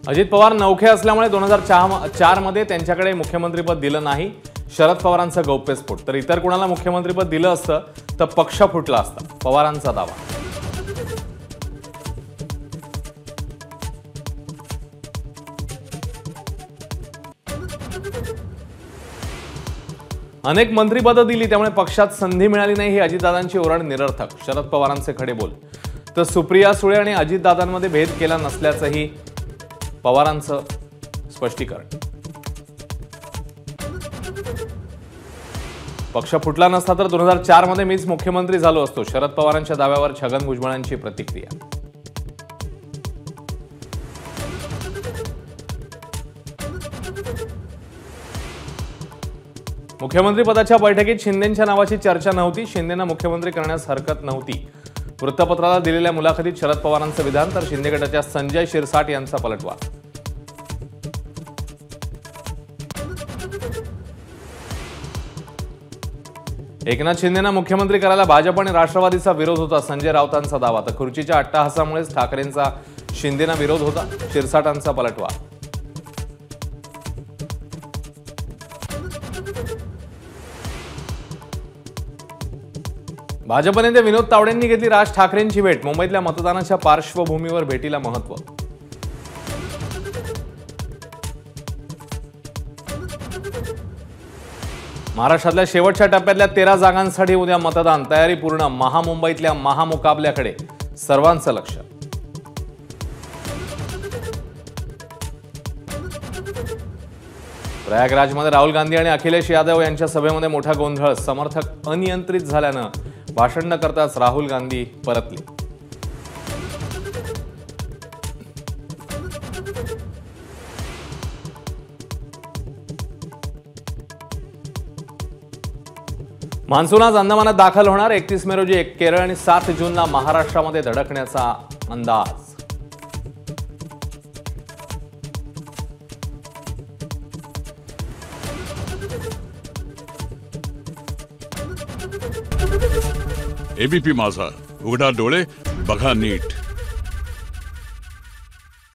अजित पवार नौखे असल्यामुळे 2004 मध्ये त्यांच्याकडे मुख्यमंत्रीपद दिलं नाही. शरद पवारांचा गौप्यस्फोट. तर इतर कोणाला मुख्यमंत्रीपद दिलं असतं तर पक्ष फुटला असता, पवारांचा दावा. अनेक मंत्रिपदं दिली त्यामुळे पक्षात संधी मिळाली नाही ही अजितदादांची ओरड निरर्थक. शरद पवारांचे खडे बोल. तर सुप्रिया सुळे आणि अजितदादांमध्ये भेद केला नसल्याचंही पवारांचं स्पष्टीकरण. पक्ष फुटला नसता तर 2004 मध्ये मीच मुख्यमंत्री झालो असतो. शरद पवारांच्या दाव्यावर छगन भुजबळांची प्रतिक्रिया. मुख्यमंत्रीपदाच्या बैठकीत शिंदेंच्या नावाची चर्चा नव्हती. शिंदेंना मुख्यमंत्री करण्यास हरकत नव्हती. वृत्तपत्राला दिलेल्या मुलाखतीत शरद पवारांचं विधान. तर शिंदे गटाच्या संजय शिरसाट यांचा पलटवार. एकनाथ शिंदेंना मुख्यमंत्री करायला भाजप आणि राष्ट्रवादीचा विरोध होता. संजय राऊतांचा दावा. तर खुर्चीच्या अट्टाहासामुळेच ठाकरेंचा शिंदेंना विरोध होता. शिरसाटांचा पलटवार. भाजप नेते विनोद तावडेंनी घेतली राज ठाकरेंची भेट. मुंबईतल्या मतदानाच्या पार्श्वभूमीवर भेटीला महत्त्व. महाराष्ट्रातल्या शेवटच्या टप्प्यातल्या 13 जागांसाठी उद्या मतदान. तयारी पूर्ण. महामुंबईतल्या महामुकाबल्याकडे सर्वांचं लक्ष. प्रयागराजमध्ये राहुल गांधी आणि अखिलेश यादव यांच्या सभेमध्ये मोठा गोंधळ. समर्थक अनियंत्रित झाल्यानं भाषण न करताच राहुल गांधी परतले. मान्सून आज अंदमानात दाखल होणार. 31 मे रोजी केरळ आणि 7 जूनला महाराष्ट्रामध्ये धडकण्याचा अंदाज. एबीपी माझा, उघडा डोळे बघा नीट.